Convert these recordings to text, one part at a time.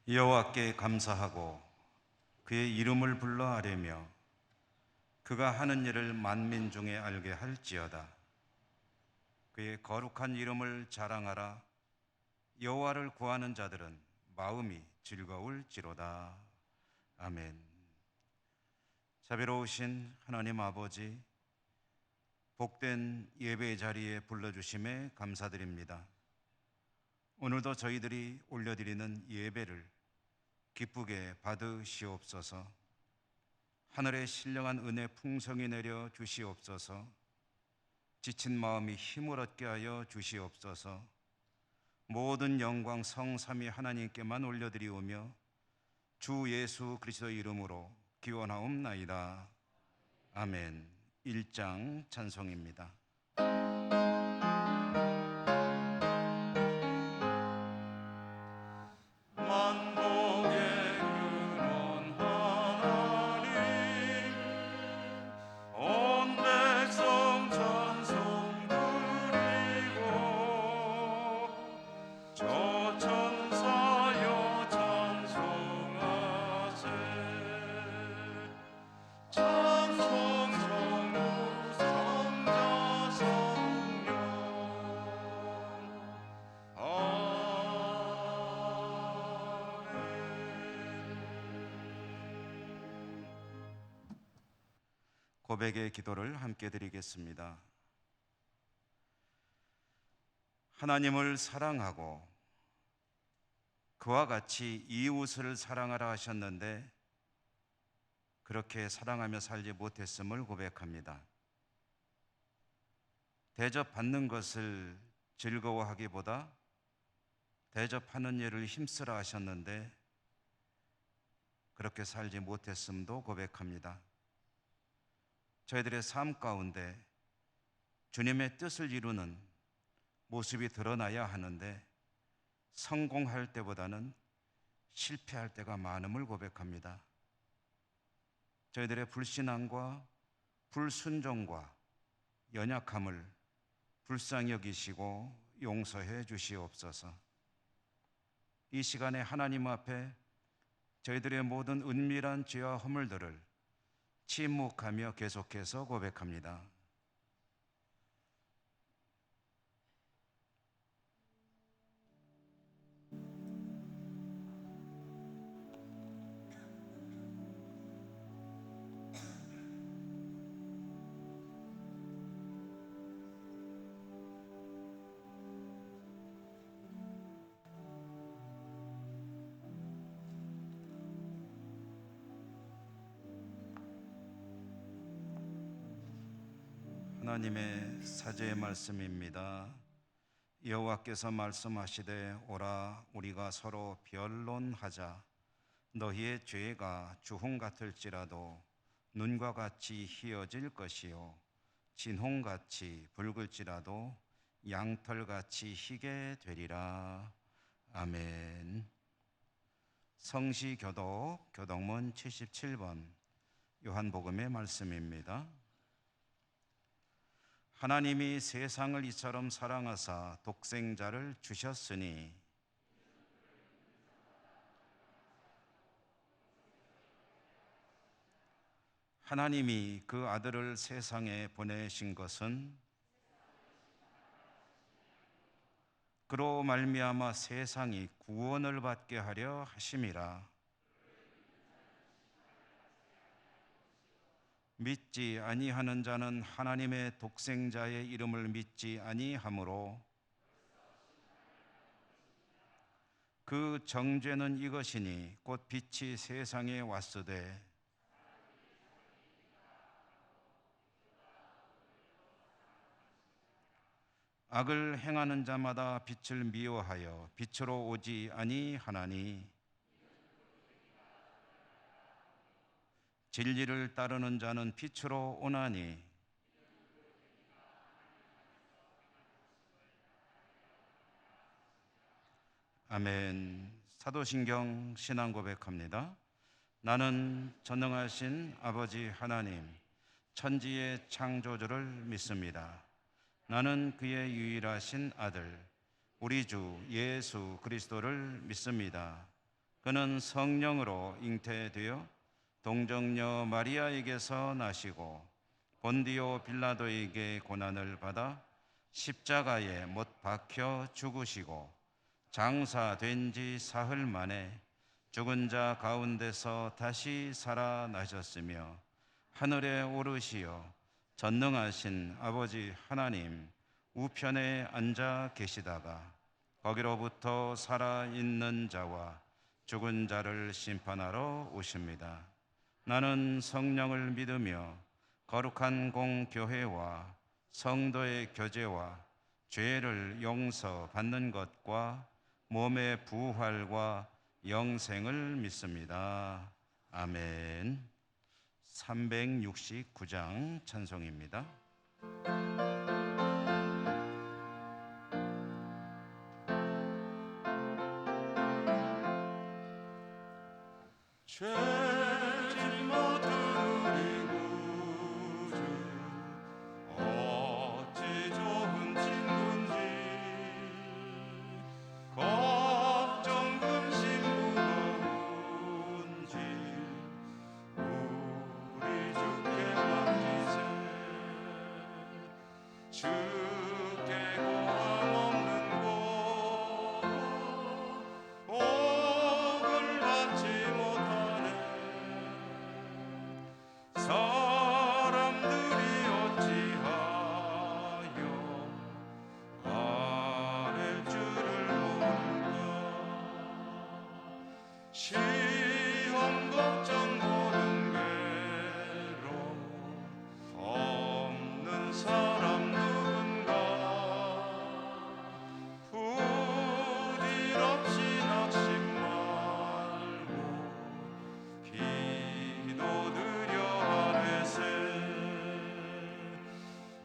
여호와께 감사하고 그의 이름을 불러 아뢰며 그가 하는 일을 만민 중에 알게 할지어다. 그의 거룩한 이름을 자랑하라. 여호와를 구하는 자들은 마음이 즐거울지로다. 아멘. 자비로우신 하나님 아버지, 복된 예배의 자리에 불러주심에 감사드립니다. 오늘도 저희들이 올려드리는 예배를 기쁘게 받으시옵소서. 하늘의 신령한 은혜 풍성히 내려 주시옵소서. 지친 마음이 힘을 얻게 하여 주시옵소서. 모든 영광 성삼위 하나님께만 올려드리오며 주 예수 그리스도 이름으로 기원하옵나이다. 아멘. 1장 찬송입니다. 고백의 기도를 함께 드리겠습니다. 하나님을 사랑하고 그와 같이 이웃을 사랑하라 하셨는데 그렇게 사랑하며 살지 못했음을 고백합니다. 대접받는 것을 즐거워하기보다 대접하는 일을 힘쓰라 하셨는데 그렇게 살지 못했음도 고백합니다. 저희들의 삶 가운데 주님의 뜻을 이루는 모습이 드러나야 하는데 성공할 때보다는 실패할 때가 많음을 고백합니다. 저희들의 불신앙과 불순종과 연약함을 불쌍히 여기시고 용서해 주시옵소서. 이 시간에 하나님 앞에 저희들의 모든 은밀한 죄와 허물들을 침묵하며 계속해서 고백합니다. 하나님의 사제의 말씀입니다. 여호와께서 말씀하시되 오라 우리가 서로 변론하자. 너희의 죄가 주홍 같을지라도 눈과 같이 희어질 것이요 진홍같이 붉을지라도 양털같이 희게 되리라. 아멘. 성시교독 교독문 77번 요한복음의 말씀입니다. 하나님이 세상을 이처럼 사랑하사 독생자를 주셨으니 하나님이 그 아들을 세상에 보내신 것은 그로 말미암아 세상이 구원을 받게 하려 하심이라. 믿지 아니하는 자는 하나님의 독생자의 이름을 믿지 아니하므로 그 정죄는 이것이니 곧 빛이 세상에 왔으되 악을 행하는 자마다 빛을 미워하여 빛으로 오지 아니하나니 진리를 따르는 자는 빛으로 오나니 아멘. 사도신경 신앙 고백합니다. 나는 전능하신 아버지 하나님 천지의 창조주를 믿습니다. 나는 그의 유일하신 아들 우리 주 예수 그리스도를 믿습니다. 그는 성령으로 잉태되어 동정녀 마리아에게서 나시고 본디오 빌라도에게 고난을 받아 십자가에 못 박혀 죽으시고 장사된 지 사흘 만에 죽은 자 가운데서 다시 살아나셨으며 하늘에 오르시어 전능하신 아버지 하나님 우편에 앉아 계시다가 거기로부터 살아있는 자와 죽은 자를 심판하러 오십니다. 나는 성령을 믿으며 거룩한 공교회와 성도의 교제와 죄를 용서받는 것과 몸의 부활과 영생을 믿습니다. 아멘. 369장 찬송입니다. 죄진 모든 우리 구주 어찌 좋은 친구인지 걱정 근심 무거운지 우리 주께 맡기세. 주께 고함 없는 곳 옥을 받지 못하네. 사람들이 어찌하여 아랠 줄을 모를까. 시험 걱정 모든 괴로움 없는 사람 누군가. 부질없이 낙심 말고 기도드려 아뢰세.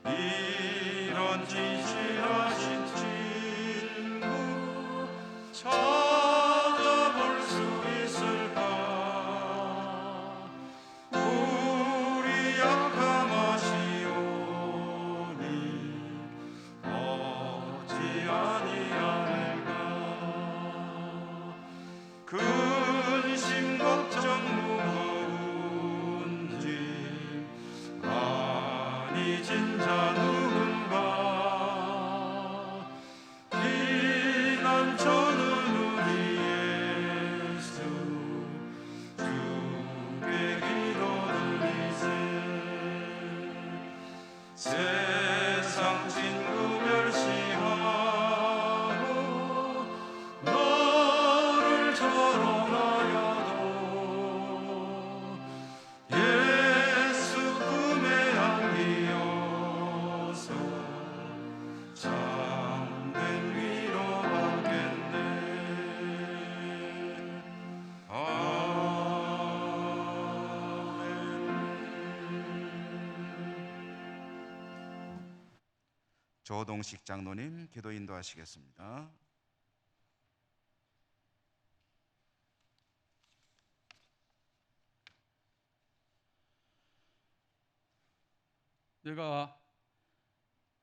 이런 진실하신 친구 찾아볼 수 있을까. 우리 약함하시오니 어찌 아니하는가. 근심 걱정 무거운지 많이 진자 누군가. 피난처는 우리 예수 주께 기도드리세. 세상 친구 멸시하고 너를 조롱하여도 예수 품에 안기어서 참된 위로 받겠네. 조동식 장로님 기도 인도하시겠습니다. 내가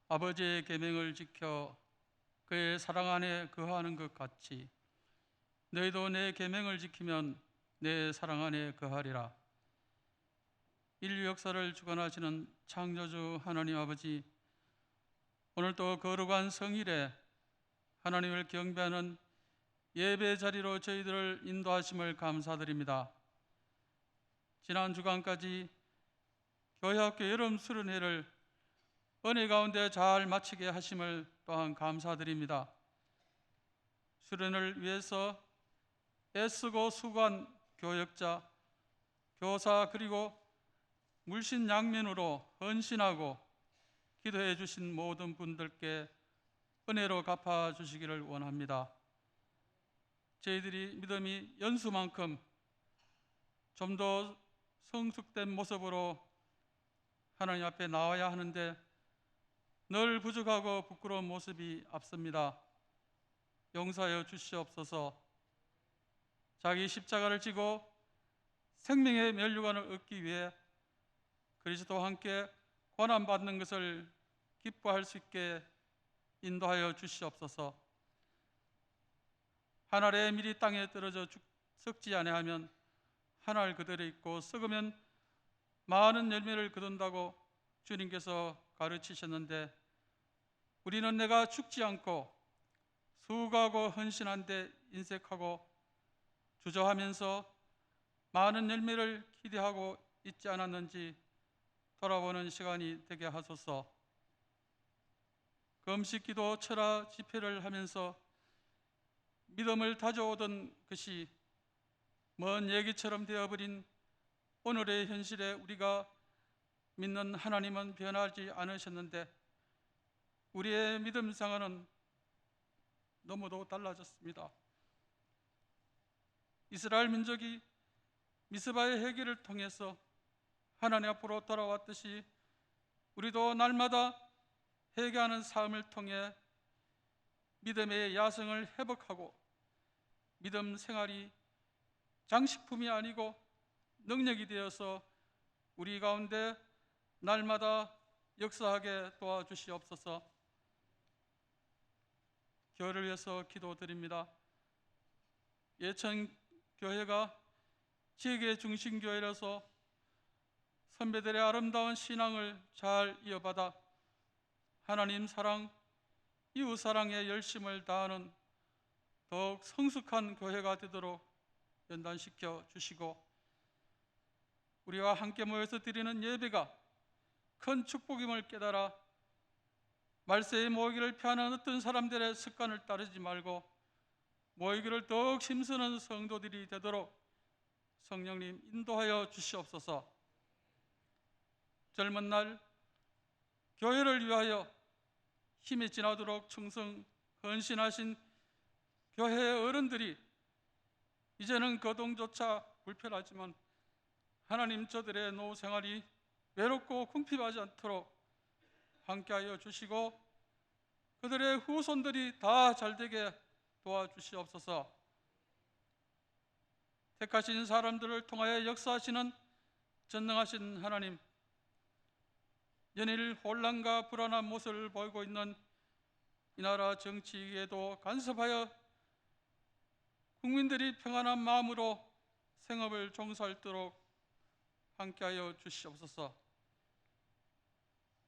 아버지의 계명을 지켜 그의 사랑 안에 거하는 것 같이 너희도 내 계명을 지키면 내 사랑 안에 거하리라. 인류 역사를 주관하시는 창조주 하나님 아버지, 오늘도 거룩한 성일에 하나님을 경배하는 예배 자리로 저희들을 인도하심을 감사드립니다. 지난 주간까지 교회학교 여름 수련회를 은혜 가운데 잘 마치게 하심을 또한 감사드립니다. 수련을 위해서 애쓰고 수고한 교역자, 교사 그리고 물신양면으로 헌신하고 기도해 주신 모든 분들께 은혜로 갚아주시기를 원합니다. 저희들이 믿음이 연수만큼 좀 더 성숙된 모습으로 하나님 앞에 나와야 하는데 늘 부족하고 부끄러운 모습이 앞섭니다. 용서하여 주시옵소서. 자기 십자가를 지고 생명의 면류관을 얻기 위해 그리스도와 함께 고난받는 것을 기뻐할 수 있게 인도하여 주시옵소서. 하늘에 미리 땅에 떨어져 썩지 아니하면 한 알 그대로 있고 썩으면 많은 열매를 거둔다고 주님께서 가르치셨는데, 우리는 내가 죽지 않고 수고하고 헌신한 데 인색하고 주저하면서 많은 열매를 기대하고 있지 않았는지 돌아보는 시간이 되게 하소서. 금식기도 철야 집회를 하면서 믿음을 다져오던 것이 먼 얘기처럼 되어버린 오늘의 현실에 우리가 믿는 하나님은 변하지 않으셨는데, 우리의 믿음 생활은 너무도 달라졌습니다. 이스라엘 민족이 미스바의 회개를 통해서 하나님 앞으로 돌아왔듯이 우리도 날마다 회개하는 삶을 통해 믿음의 야성을 회복하고 믿음 생활이 장식품이 아니고 능력이 되어서 우리 가운데 날마다 역사하게 도와주시옵소서. 교회를 위해서 기도드립니다. 예천교회가 지역의 중심교회라서 선배들의 아름다운 신앙을 잘 이어받아 하나님 사랑, 이웃 사랑에 열심을 다하는 더욱 성숙한 교회가 되도록 연단시켜 주시고, 우리와 함께 모여서 드리는 예배가 큰 축복임을 깨달아 말세에 모이기를 피하는 어떤 사람들의 습관을 따르지 말고 모이기를 더욱 힘쓰는 성도들이 되도록 성령님 인도하여 주시옵소서. 젊은 날 교회를 위하여 힘이 지나도록 충성 헌신하신 교회의 어른들이 이제는 거동조차 불편하지만 하나님 저들의 노후 생활이 외롭고 궁핍하지 않도록 함께하여 주시고 그들의 후손들이 다 잘되게 도와주시옵소서. 택하신 사람들을 통하여 역사하시는 전능하신 하나님, 연일 혼란과 불안한 모습을 보이고 있는 이 나라 정치에도 간섭하여 국민들이 평안한 마음으로 생업을 종사하도록 함께하여 주시옵소서.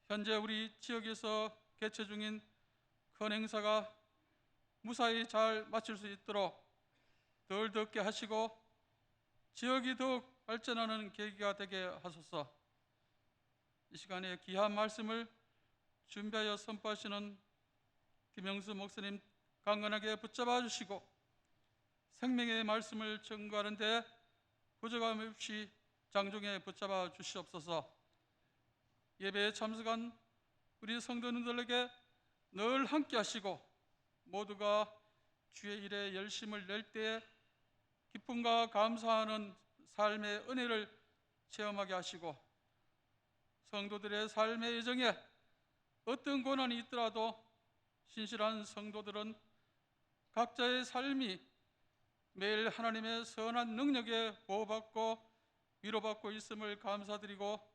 현재 우리 지역에서 개최 중인 큰 행사가 무사히 잘 마칠 수 있도록 덜 덥게 하시고 지역이 더욱 발전하는 계기가 되게 하소서. 이 시간에 귀한 말씀을 준비하여 선포하시는 김영수 목사님 강건하게 붙잡아 주시고 생명의 말씀을 전가하는 데 부족함 없이 장중에 붙잡아 주시옵소서. 예배에 참석한 우리 성도님들에게 늘 함께 하시고 모두가 주의 일에 열심을 낼 때에 기쁨과 감사하는 삶의 은혜를 체험하게 하시고 성도들의 삶의 여정에 어떤 고난이 있더라도 신실한 성도들은 각자의 삶이 매일 하나님의 선한 능력에 보호받고 위로받고 있음을 감사드리고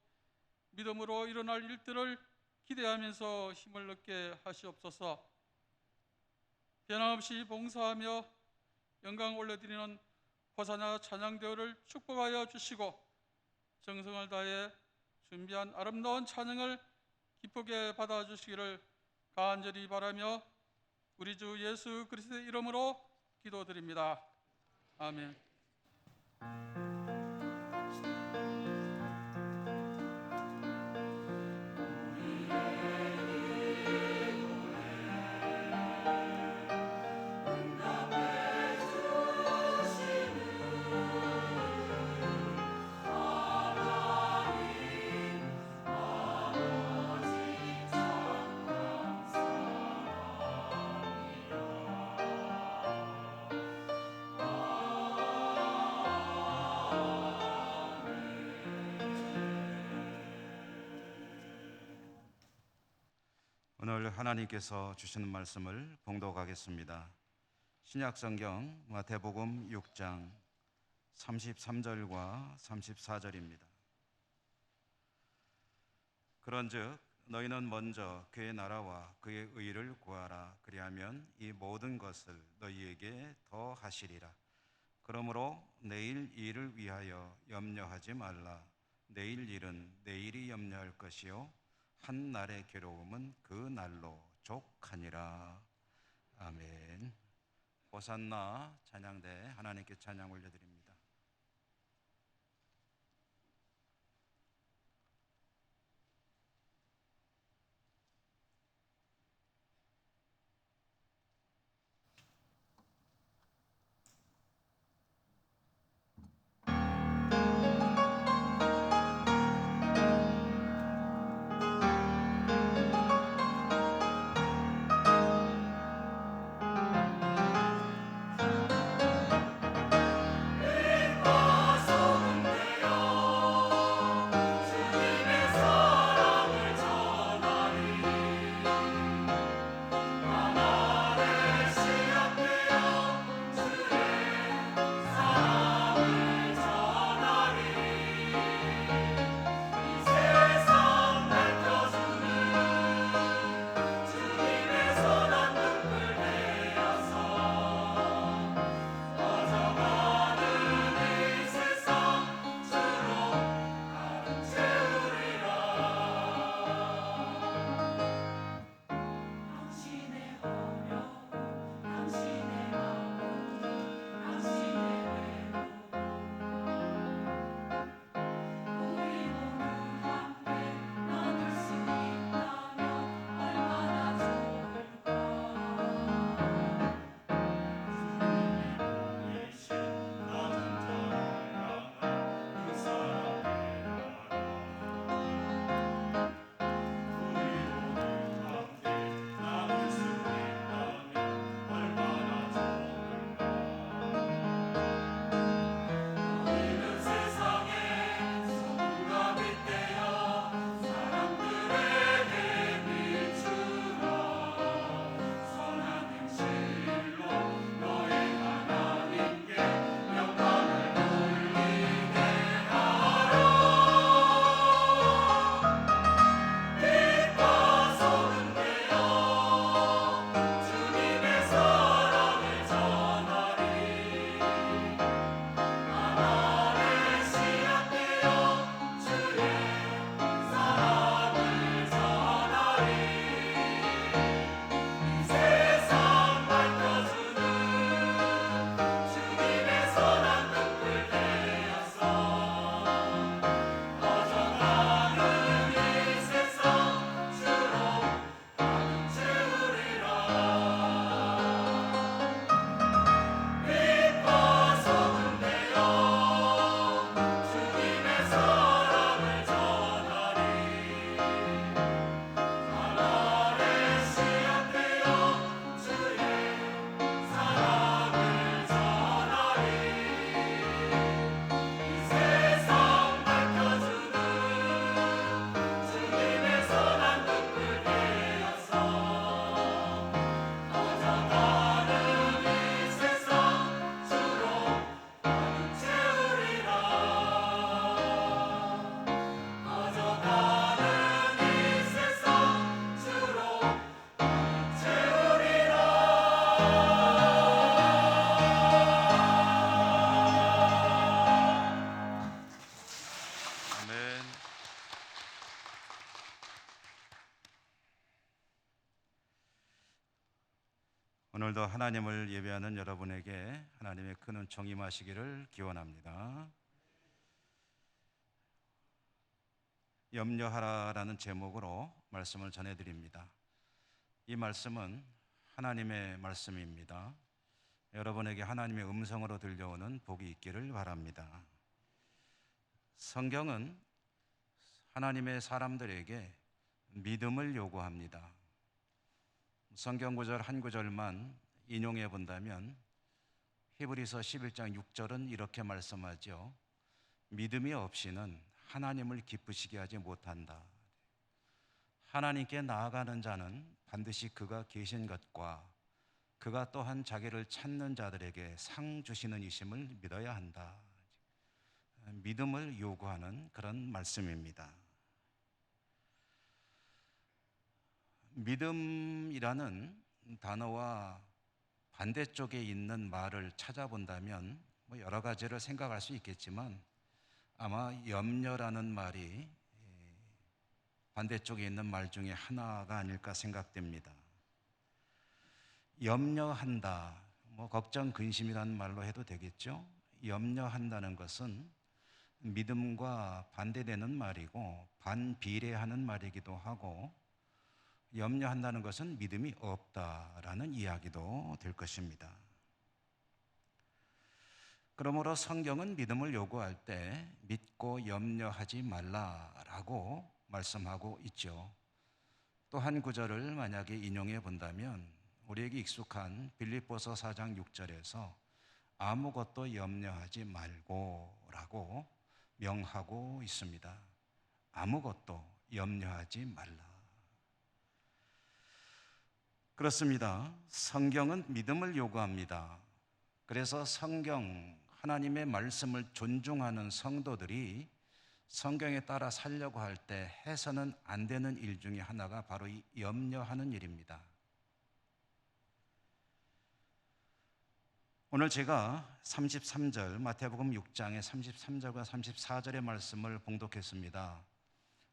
믿음으로 일어날 일들을 기대하면서 힘을 얻게 하시옵소서. 변함없이 봉사하며 영광 올려드리는 호사나 찬양대회를 축복하여 주시고 정성을 다해 준비한 아름다운 찬양을 기쁘게 받아주시기를 간절히 바라며 우리 주 예수 그리스도의 이름으로 기도드립니다. 아멘. 오늘 하나님께서 주시는 말씀을 봉독하겠습니다. 신약성경 마태복음 6장 33절과 34절입니다. 그런즉 너희는 먼저 그의 나라와 그의 의를 구하라. 그리하면 이 모든 것을 너희에게 더하시리라. 그러므로 내일 일을 위하여 염려하지 말라. 내일 일은 내일이 염려할 것이요 한 날의 괴로움은 그 날로 족하니라. 아멘. 호산나 찬양대 하나님께 찬양 올려드립니다. 아멘. 오늘도 하나님을 예배하는 여러분에게 하나님의 큰 은총 임하시기를 기원합니다. 염려하라라는 제목으로 말씀을 전해드립니다. 이 말씀은 하나님의 말씀입니다. 여러분에게 하나님의 음성으로 들려오는 복이 있기를 바랍니다. 성경은 하나님의 사람들에게 믿음을 요구합니다. 성경 구절 한 구절만 인용해 본다면 히브리서 11장 6절은 이렇게 말씀하죠. 믿음이 없이는 하나님을 기쁘시게 하지 못한다. 하나님께 나아가는 자는 반드시 그가 계신 것과 그가 또한 자기를 찾는 자들에게 상 주시는 이심을 믿어야 한다. 믿음을 요구하는 그런 말씀입니다. 믿음이라는 단어와 반대쪽에 있는 말을 찾아본다면 뭐 여러 가지를 생각할 수 있겠지만 아마 염려라는 말이 반대쪽에 있는 말 중에 하나가 아닐까 생각됩니다. 염려한다, 뭐 걱정, 근심이라는 말로 해도 되겠죠. 염려한다는 것은 믿음과 반대되는 말이고 반비례하는 말이기도 하고, 염려한다는 것은 믿음이 없다라는 이야기도 될 것입니다. 그러므로 성경은 믿음을 요구할 때 믿고 염려하지 말라라고 말씀하고 있죠. 또 한 구절을 만약에 인용해 본다면 우리에게 익숙한 빌립보서 4장 6절에서 아무것도 염려하지 말고라고 명하고 있습니다. 아무것도 염려하지 말라. 그렇습니다. 성경은 믿음을 요구합니다. 그래서 성경, 하나님의 말씀을 존중하는 성도들이 성경에 따라 살려고 할 때 해서는 안 되는 일 중에 하나가 바로 이 염려하는 일입니다. 오늘 제가 33절, 마태복음 6장의 33절과 34절의 말씀을 봉독했습니다.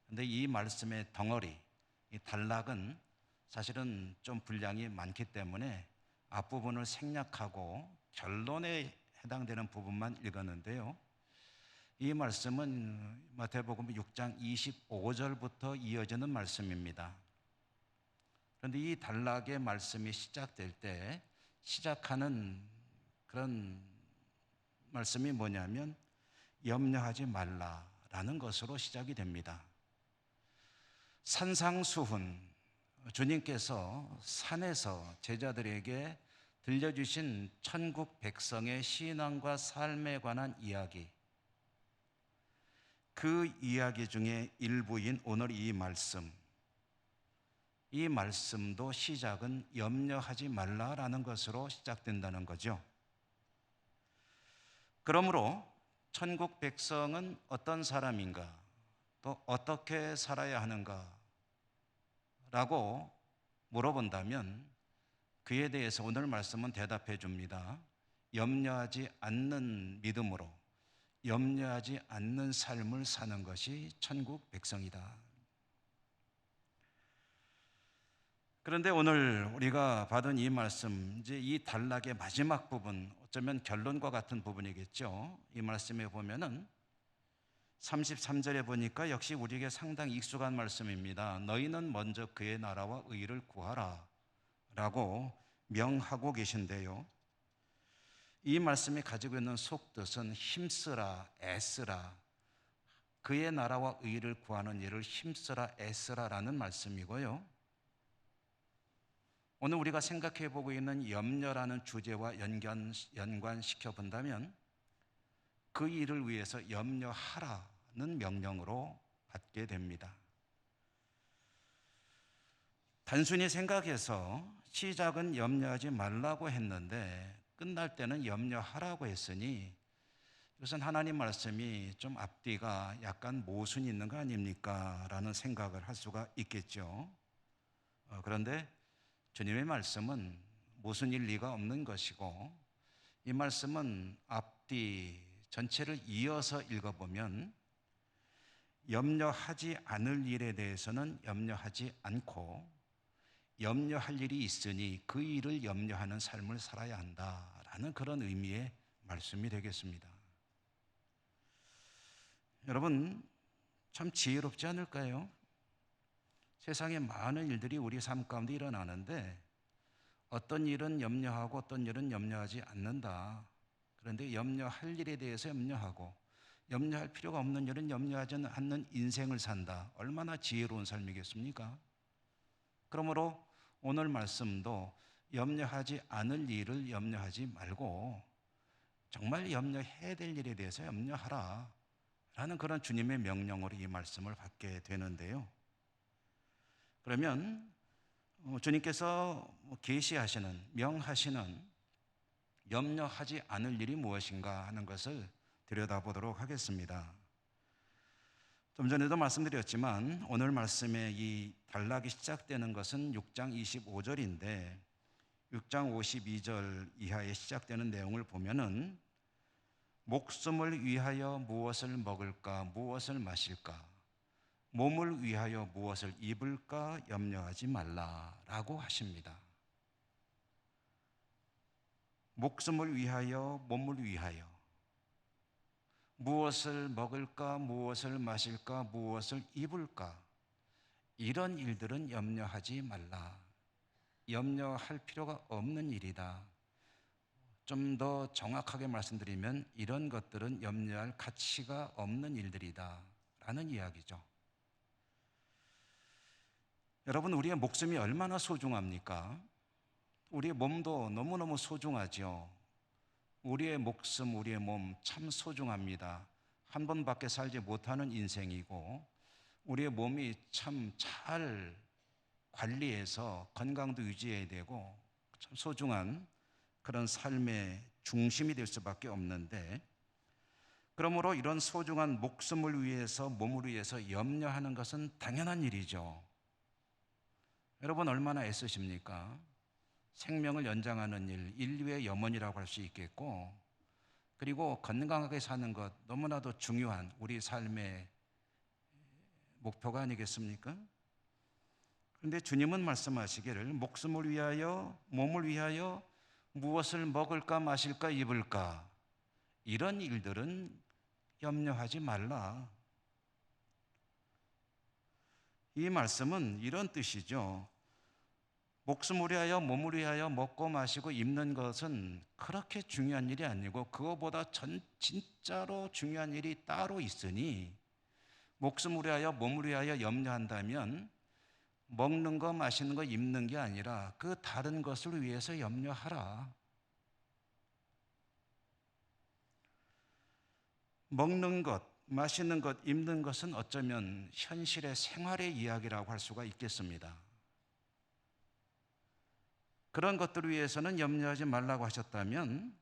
그런데 이 말씀의 덩어리, 이 단락은 사실은 좀 분량이 많기 때문에 앞부분을 생략하고 결론에 해당되는 부분만 읽었는데요. 이 말씀은 마태복음 6장 25절부터 이어지는 말씀입니다. 그런데 이 단락의 말씀이 시작될 때 시작하는 그런 말씀이 뭐냐면 염려하지 말라라는 것으로 시작이 됩니다. 산상수훈, 주님께서 산에서 제자들에게 들려주신 천국 백성의 신앙과 삶에 관한 이야기, 그 이야기 중에 일부인 오늘 이 말씀도 시작은 염려하지 말라라는 것으로 시작된다는 거죠. 그러므로 천국 백성은 어떤 사람인가, 또 어떻게 살아야 하는가 라고 물어본다면 그에 대해서 오늘 말씀은 대답해 줍니다. 염려하지 않는 믿음으로, 염려하지 않는 삶을 사는 것이 천국 백성이다. 그런데 오늘 우리가 받은 이 말씀, 이제 이 단락의 마지막 부분, 어쩌면 결론과 같은 부분이겠죠. 이 말씀에 보면은 33절에 보니까 역시 우리에게 상당히 익숙한 말씀입니다. 너희는 먼저 그의 나라와 의를 구하라 라고 명하고 계신데요. 이 말씀이 가지고 있는 속뜻은 힘쓰라, 애쓰라, 그의 나라와 의를 구하는 일을 힘쓰라, 애쓰라라는 말씀이고요. 오늘 우리가 생각해 보고 있는 염려라는 주제와 연관시켜 본다면 그 일을 위해서 염려하라는 명령으로 받게 됩니다. 단순히 생각해서 시작은 염려하지 말라고 했는데 끝날 때는 염려하라고 했으니 이것은 하나님 말씀이 좀 앞뒤가 약간 모순이 있는 거 아닙니까? 라는 생각을 할 수가 있겠죠. 그런데 주님의 말씀은 모순일 리가 없는 것이고, 이 말씀은 앞뒤 전체를 이어서 읽어보면 염려하지 않을 일에 대해서는 염려하지 않고 염려할 일이 있으니 그 일을 염려하는 삶을 살아야 한다라는 그런 의미의 말씀이 되겠습니다. 여러분, 참 지혜롭지 않을까요? 세상에 많은 일들이 우리 삶 가운데 일어나는데 어떤 일은 염려하고 어떤 일은 염려하지 않는다. 그런데 염려할 일에 대해서 염려하고 염려할 필요가 없는 일은 염려하지 않는 인생을 산다. 얼마나 지혜로운 삶이겠습니까? 그러므로 오늘 말씀도 염려하지 않을 일을 염려하지 말고 정말 염려해야 될 일에 대해서 염려하라 라는 그런 주님의 명령으로 이 말씀을 받게 되는데요. 그러면 주님께서 계시하시는, 명하시는 염려하지 않을 일이 무엇인가 하는 것을 들여다보도록 하겠습니다. 좀 전에도 말씀드렸지만 오늘 말씀의 이 단락이 시작되는 것은 6장 25절인데 6장 52절 이하에 시작되는 내용을 보면은 목숨을 위하여 무엇을 먹을까, 무엇을 마실까, 몸을 위하여 무엇을 입을까 염려하지 말라라고 하십니다. 목숨을 위하여, 몸을 위하여 무엇을 먹을까, 무엇을 마실까, 무엇을 입을까, 이런 일들은 염려하지 말라. 염려할 필요가 없는 일이다. 좀 더 정확하게 말씀드리면 이런 것들은 염려할 가치가 없는 일들이다 라는 이야기죠. 여러분, 우리의 목숨이 얼마나 소중합니까? 우리의 몸도 너무너무 소중하죠. 우리의 목숨, 우리의 몸 참 소중합니다. 한 번밖에 살지 못하는 인생이고, 우리의 몸이 참 잘 관리해서 건강도 유지해야 되고 참 소중한 그런 삶의 중심이 될 수밖에 없는데, 그러므로 이런 소중한 목숨을 위해서, 몸을 위해서 염려하는 것은 당연한 일이죠. 여러분, 얼마나 애쓰십니까? 생명을 연장하는 일, 인류의 염원이라고 할 수 있겠고, 그리고 건강하게 사는 것, 너무나도 중요한 우리 삶의 목표가 아니겠습니까? 그런데 주님은 말씀하시기를 목숨을 위하여, 몸을 위하여 무엇을 먹을까, 마실까, 입을까, 이런 일들은 염려하지 말라. 이 말씀은 이런 뜻이죠. 목숨을 위하여, 몸을 위하여 먹고 마시고 입는 것은 그렇게 중요한 일이 아니고, 그거보다 진짜로 중요한 일이 따로 있으니, 목숨을 위하여, 몸을 위하여 염려한다면 먹는 거, 마시는 거, 입는 게 아니라 그 다른 것을 위해서 염려하라. 먹는 것, 마시는 것, 입는 것은 어쩌면 현실의 생활의 이야기라고 할 수가 있겠습니다. 그런 것들을 위해서는 염려하지 말라고 하셨다면,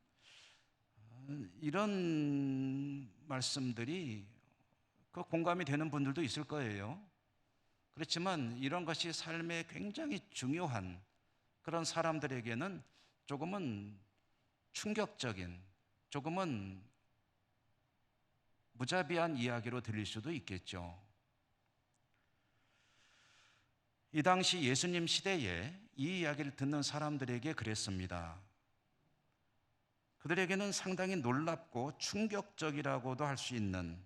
이런 말씀들이 그 공감이 되는 분들도 있을 거예요. 그렇지만 이런 것이 삶에 굉장히 중요한 그런 사람들에게는 조금은 충격적인, 조금은 무자비한 이야기로 들릴 수도 있겠죠. 이 당시 예수님 시대에 이 이야기를 듣는 사람들에게 그랬습니다. 그들에게는 상당히 놀랍고 충격적이라고도 할 수 있는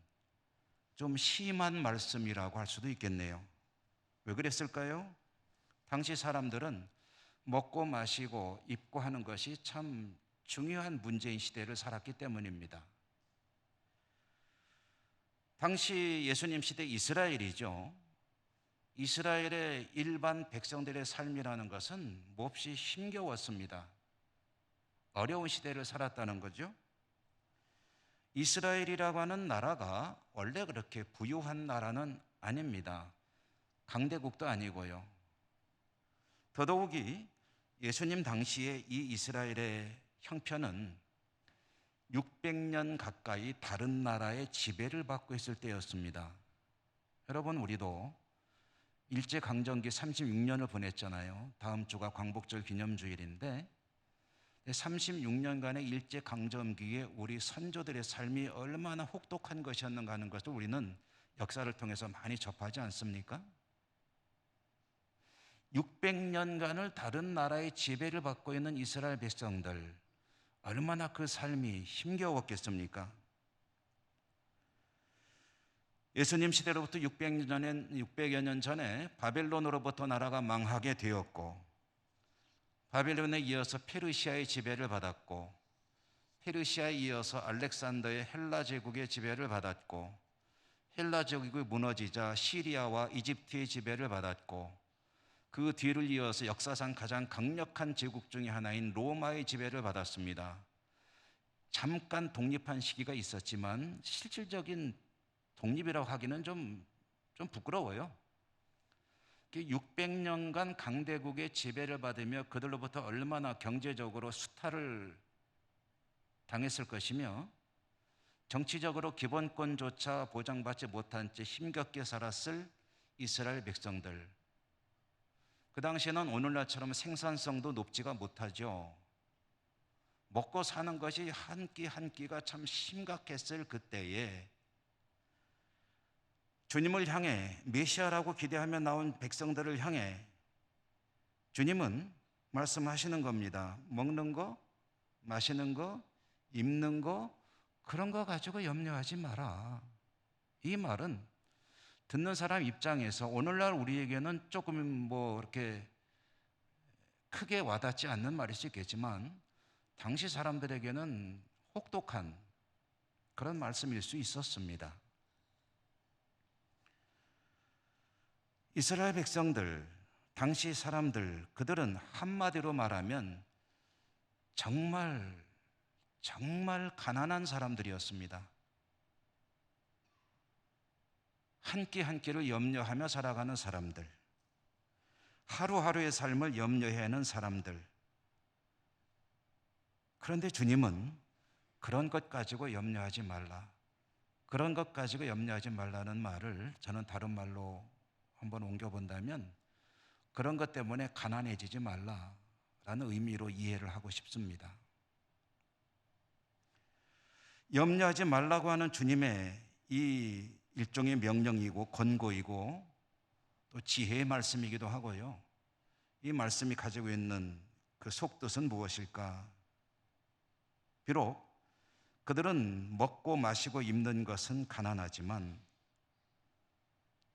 좀 심한 말씀이라고 할 수도 있겠네요. 왜 그랬을까요? 당시 사람들은 먹고 마시고 입고 하는 것이 참 중요한 문제인 시대를 살았기 때문입니다. 당시 예수님 시대 이스라엘이죠. 이스라엘의 일반 백성들의 삶이라는 것은 몹시 힘겨웠습니다. 어려운 시대를 살았다는 거죠. 이스라엘이라고 하는 나라가 원래 그렇게 부유한 나라는 아닙니다. 강대국도 아니고요. 더더욱이 예수님 당시에 이 이스라엘의 형편은 600년 가까이 다른 나라의 지배를 받고 있을 때였습니다. 여러분, 우리도 일제강점기 36년을 보냈잖아요. 다음 주가 광복절 기념주일인데 36년간의 일제강점기에 우리 선조들의 삶이 얼마나 혹독한 것이었는가 하는 것을 우리는 역사를 통해서 많이 접하지 않습니까? 600년간을 다른 나라의 지배를 받고 있는 이스라엘 백성들, 얼마나 그 삶이 힘겨웠겠습니까? 예수님 시대로부터 600여 년 전에 바벨론으로부터 나라가 망하게 되었고, 바벨론에 이어서 페르시아의 지배를 받았고, 페르시아에 이어서 알렉산더의 헬라 제국의 지배를 받았고, 헬라 제국이 무너지자 시리아와 이집트의 지배를 받았고, 그 뒤를 이어서 역사상 가장 강력한 제국 중에 하나인 로마의 지배를 받았습니다. 잠깐 독립한 시기가 있었지만 실질적인 독립이라고 하기는 좀 부끄러워요. 600년간 강대국의 지배를 받으며 그들로부터 얼마나 경제적으로 수탈을 당했을 것이며 정치적으로 기본권조차 보장받지 못한 채 힘겹게 살았을 이스라엘 백성들, 그 당시에는 오늘날처럼 생산성도 높지가 못하죠. 먹고 사는 것이 한 끼 한 끼가 참 심각했을 그때에 주님을 향해 메시아라고 기대하며 나온 백성들을 향해 주님은 말씀하시는 겁니다. 먹는 거, 마시는 거, 입는 거, 그런 거 가지고 염려하지 마라. 이 말은 듣는 사람 입장에서 오늘날 우리에게는 조금 이렇게 크게 와닿지 않는 말일 수 있겠지만 당시 사람들에게는 혹독한 그런 말씀일 수 있었습니다. 이스라엘 백성들, 당시 사람들, 그들은 한마디로 말하면 정말 가난한 사람들이었습니다. 한 끼 한 끼를 염려하며 살아가는 사람들, 하루하루의 삶을 염려해하는 사람들. 그런데 주님은 그런 것 가지고 염려하지 말라, 그런 것 가지고 염려하지 말라는 말을 저는 다른 말로 한번 옮겨본다면 그런 것 때문에 가난해지지 말라라는 의미로 이해를 하고 싶습니다. 염려하지 말라고 하는 주님의 이 일종의 명령이고 권고이고 또 지혜의 말씀이기도 하고요. 이 말씀이 가지고 있는 그 속뜻은 무엇일까? 비록 그들은 먹고 마시고 입는 것은 가난하지만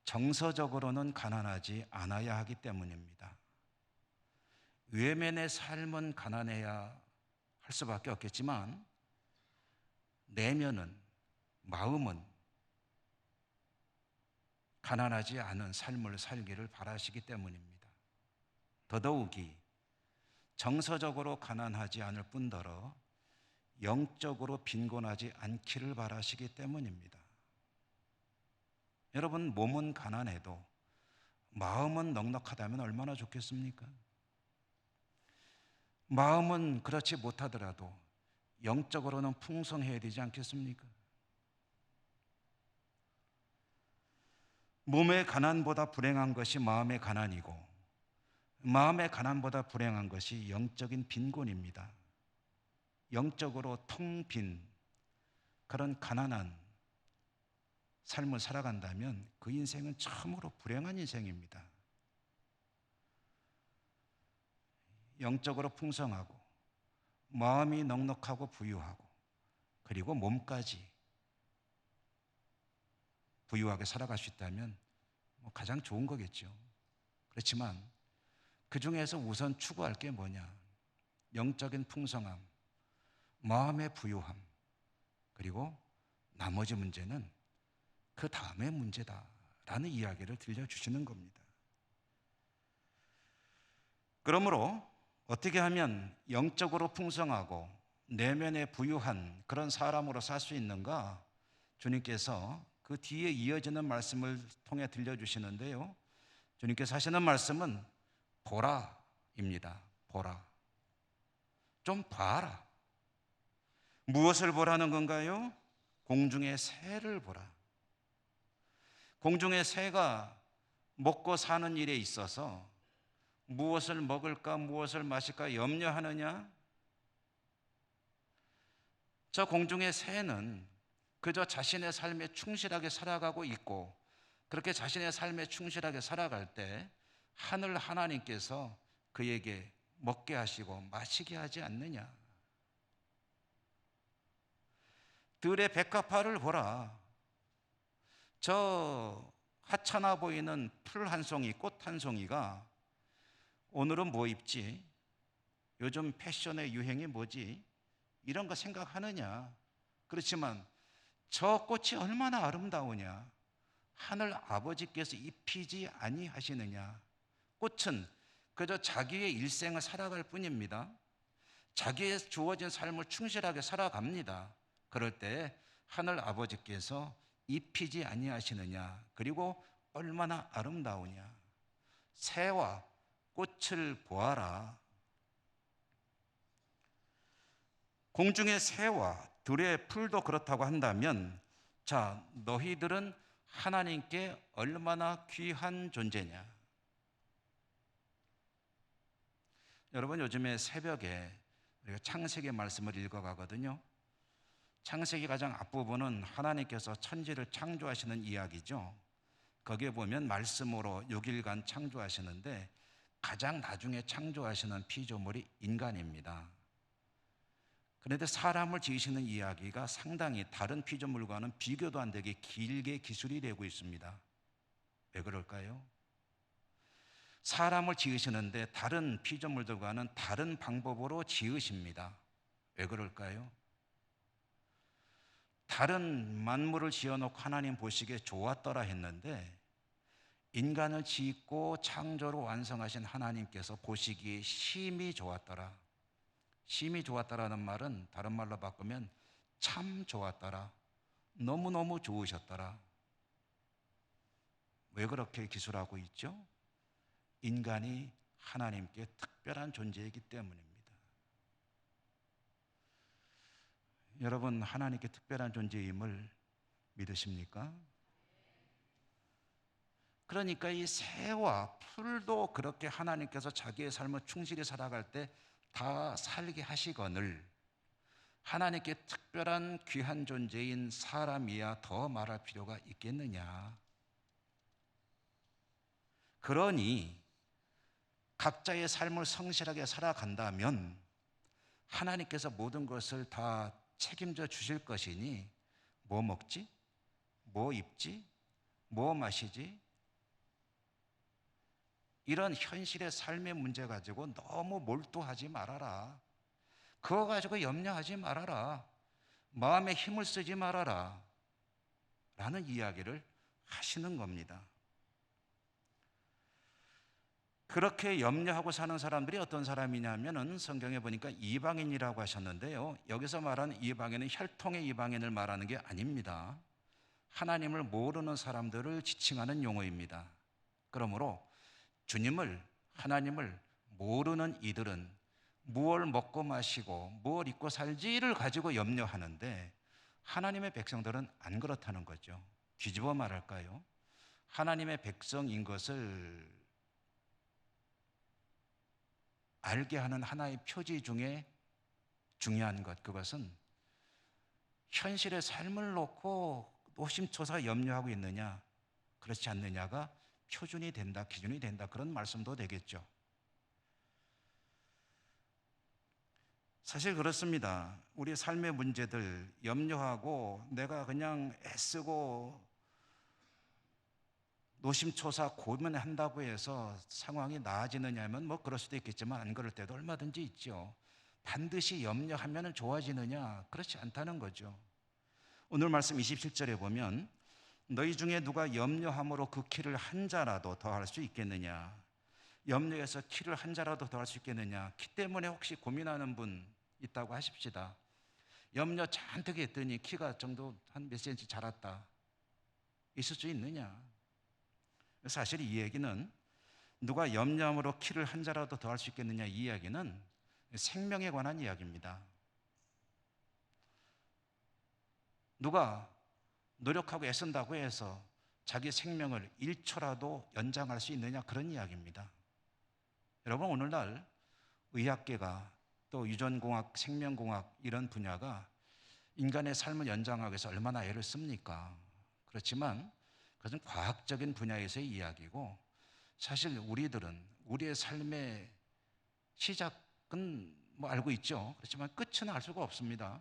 정서적으로는 가난하지 않아야 하기 때문입니다. 외면의 삶은 가난해야 할 수밖에 없겠지만 내면은, 마음은 가난하지 않은 삶을 살기를 바라시기 때문입니다. 더더욱이 정서적으로 가난하지 않을 뿐더러 영적으로 빈곤하지 않기를 바라시기 때문입니다. 여러분, 몸은 가난해도 마음은 넉넉하다면 얼마나 좋겠습니까? 마음은 그렇지 못하더라도 영적으로는 풍성해야 되지 않겠습니까? 몸의 가난보다 불행한 것이 마음의 가난이고 마음의 가난보다 불행한 것이 영적인 빈곤입니다. 영적으로 텅 빈 그런 가난한 삶을 살아간다면 그 인생은 참으로 불행한 인생입니다. 영적으로 풍성하고 마음이 넉넉하고 부유하고 그리고 몸까지 부유하게 살아갈 수 있다면 가장 좋은 거겠죠. 그렇지만 그 중에서 우선 추구할 게 뭐냐? 영적인 풍성함, 마음의 부유함, 그리고 나머지 문제는 그 다음의 문제다라는 이야기를 들려주시는 겁니다. 그러므로 어떻게 하면 영적으로 풍성하고 내면에 부유한 그런 사람으로 살 수 있는가? 주님께서 그 뒤에 이어지는 말씀을 통해 들려주시는데요. 주님께서 하시는 말씀은 보라입니다. 보라. 좀 봐라. 무엇을 보라는 건가요? 공중의 새를 보라. 공중의 새가 먹고 사는 일에 있어서 무엇을 먹을까, 무엇을 마실까 염려하느냐? 저 공중의 새는 그저 자신의 삶에 충실하게 살아가고 있고 그렇게 자신의 삶에 충실하게 살아갈 때 하늘 하나님께서 그에게 먹게 하시고 마시게 하지 않느냐? 들의 백합화를 보라. 저 하찮아 보이는 풀 한 송이, 꽃 한 송이가 오늘은 뭐 입지? 요즘 패션의 유행이 뭐지? 이런 거 생각하느냐? 그렇지만 저 꽃이 얼마나 아름다우냐? 하늘 아버지께서 입히지 아니하시느냐? 꽃은 그저 자기의 일생을 살아갈 뿐입니다. 자기의 주어진 삶을 충실하게 살아갑니다. 그럴 때 하늘 아버지께서 입히지 아니하시느냐? 그리고 얼마나 아름다우냐? 새와 꽃을 보아라. 공중의 새와 들의 풀도 그렇다고 한다면 자, 너희들은 하나님께 얼마나 귀한 존재냐? 여러분, 요즘에 새벽에 우리가 창세기 말씀을 읽어가거든요. 창세기 가장 앞부분은 하나님께서 천지를 창조하시는 이야기죠. 거기에 보면 말씀으로 6일간 창조하시는데 가장 나중에 창조하시는 피조물이 인간입니다. 그런데 사람을 지으시는 이야기가 상당히 다른 피조물과는 비교도 안 되게 길게 기술이 되고 있습니다. 왜 그럴까요? 사람을 지으시는데 다른 피조물들과는 다른 방법으로 지으십니다. 왜 그럴까요? 다른 만물을 지어놓고 하나님 보시기에 좋았더라 했는데 인간을 짓고 창조로 완성하신 하나님께서 보시기에 심히 좋았더라. 심히 좋았더라는 말은 다른 말로 바꾸면 참 좋았더라. 너무너무 좋으셨더라. 왜 그렇게 기술하고 있죠? 인간이 하나님께 특별한 존재이기 때문입니다. 여러분, 하나님께 특별한 존재임을 믿으십니까? 그러니까 이 새와 풀도 그렇게 하나님께서 자기의 삶을 충실히 살아갈 때 다 살게 하시거늘 하나님께 특별한 귀한 존재인 사람이야 더 말할 필요가 있겠느냐. 그러니 각자의 삶을 성실하게 살아간다면 하나님께서 모든 것을 다 책임져 주실 것이니 뭐 먹지? 뭐 입지? 뭐 마시지? 이런 현실의 삶의 문제 가지고 너무 몰두하지 말아라. 그거 가지고 염려하지 말아라. 마음에 힘을 쓰지 말아라. 라는 이야기를 하시는 겁니다. 그렇게 염려하고 사는 사람들이 어떤 사람이냐면은 성경에 보니까 이방인이라고 하셨는데요. 여기서 말하는 이방인은 혈통의 이방인을 말하는 게 아닙니다. 하나님을 모르는 사람들을 지칭하는 용어입니다. 그러므로 주님을, 하나님을 모르는 이들은 무엇을 먹고 마시고 무엇을 입고 살지를 가지고 염려하는데 하나님의 백성들은 안 그렇다는 거죠. 뒤집어 말할까요? 하나님의 백성인 것을 알게 하는 하나의 표지 중에 중요한 것, 그것은 현실의 삶을 놓고 노심초사 염려하고 있느냐, 그렇지 않느냐가 표준이 된다, 기준이 된다, 그런 말씀도 되겠죠. 사실 그렇습니다. 우리 삶의 문제들 염려하고 내가 그냥 애쓰고 노심초사 고민한다고 해서 상황이 나아지느냐면 뭐 그럴 수도 있겠지만 안 그럴 때도 얼마든지 있죠. 반드시 염려하면 좋아지느냐? 그렇지 않다는 거죠. 오늘 말씀 27절에 보면 너희 중에 누가 염려함으로 그 키를 한 자라도 더할 수 있겠느냐? 염려해서 키를 한 자라도 더할 수 있겠느냐? 키 때문에 혹시 고민하는 분 있다고 하십시다. 염려 잔뜩 했더니 키가 정도 한 몇 센치 자랐다. 있을 수 있느냐? 사실 이 얘기는 누가 염려함으로 키를 한 자라도 더할 수 있겠느냐, 이 이야기는 생명에 관한 이야기입니다. 누가 노력하고 애쓴다고 해서 자기 생명을 1초라도 연장할 수 있느냐, 그런 이야기입니다. 여러분, 오늘날 의학계가 또 유전공학, 생명공학 이런 분야가 인간의 삶을 연장하기 위해서 얼마나 애를 씁니까? 그렇지만 그것은 과학적인 분야에서의 이야기고 사실 우리들은 우리의 삶의 시작은 뭐 알고 있죠. 그렇지만 끝은 알 수가 없습니다.